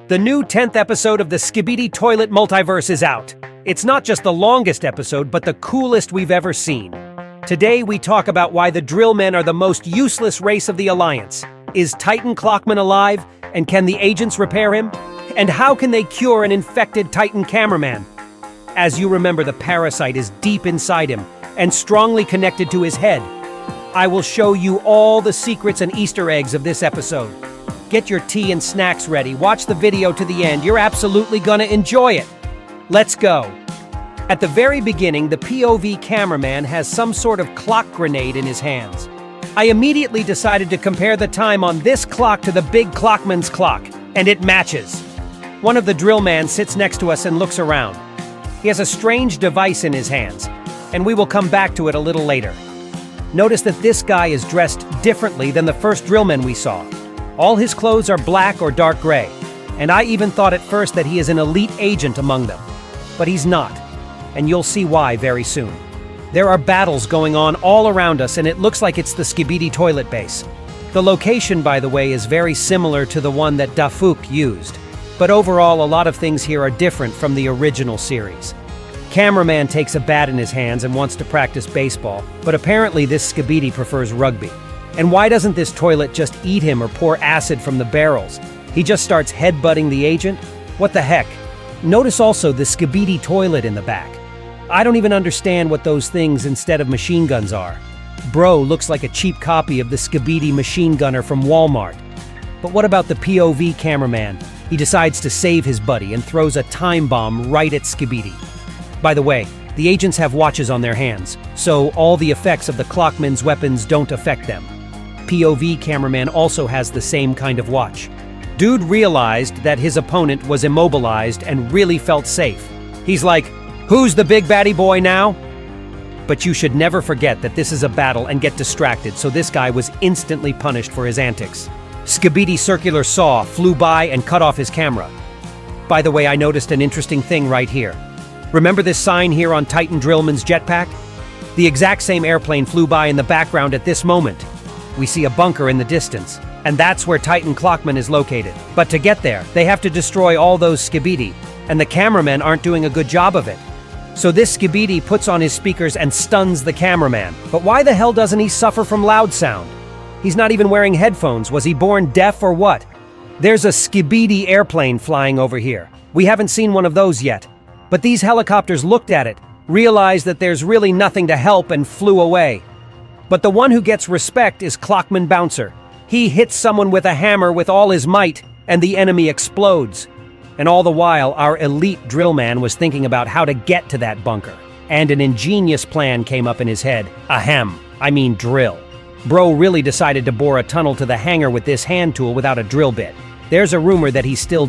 The new 10th episode of the Skibidi Toilet Multiverse is out. It's not just the longest episode, but the coolest we've ever seen. Today we talk about why the drill men are the most useless race of the Alliance. Is Titan Clockman alive? And can the agents repair him? And how can they cure an infected Titan cameraman? As you remember, the parasite is deep inside him and strongly connected to his head. I will show you all the secrets and Easter eggs of this episode. Get your tea and snacks ready. Watch the video to the end. You're absolutely gonna enjoy it. Let's go. At the very beginning, the POV cameraman has some sort of clock grenade in his hands. I immediately decided to compare the time on this clock to the big clockman's clock, and it matches. One of the drill man sits next to us and looks around. He has a strange device in his hands, and we will come back to it a little later. Notice that this guy is dressed differently than the first drillman we saw. All his clothes are black or dark gray, and I even thought at first that he is an elite agent among them. But he's not, and you'll see why very soon. There are battles going on all around us, and it looks like it's the Skibidi toilet base. The location, by the way, is very similar to the one that Dafuk used, but overall a lot of things here are different from the original series. Cameraman takes a bat in his hands and wants to practice baseball, but apparently this Skibidi prefers rugby. And why doesn't this toilet just eat him or pour acid from the barrels? He just starts headbutting the agent? What the heck? Notice also the Skibidi toilet in the back. I don't even understand what those things instead of machine guns are. Bro looks like a cheap copy of the Skibidi machine gunner from Walmart. But what about the POV cameraman? He decides to save his buddy and throws a time bomb right at Skibidi. By the way, the agents have watches on their hands, so all the effects of the clockman's weapons don't affect them. POV cameraman also has the same kind of watch. Dude realized that his opponent was immobilized and really felt safe. He's like, "Who's the big baddie boy now?" But you should never forget that this is a battle and get distracted, so this guy was instantly punished for his antics. Skibidi's circular saw flew by and cut off his camera. By the way, I noticed an interesting thing right here. Remember this sign here on Titan Drillman's jetpack? The exact same airplane flew by in the background at this moment. We see a bunker in the distance, and that's where Titan Clockman is located. But to get there, they have to destroy all those Skibidi, and the cameramen aren't doing a good job of it. So this Skibidi puts on his speakers and stuns the cameraman. But why the hell doesn't he suffer from loud sound? He's not even wearing headphones. Was he born deaf or what? There's a Skibidi airplane flying over here. We haven't seen one of those yet. But these helicopters looked at it, realized that there's really nothing to help, and flew away. But the one who gets respect is Clockman Bouncer. He hits someone with a hammer with all his might, and the enemy explodes. And all the while, our elite drill man was thinking about how to get to that bunker. And an ingenious plan came up in his head. Drill. Bro really decided to bore a tunnel to the hangar with this hand tool without a drill bit. There's a rumor that he's still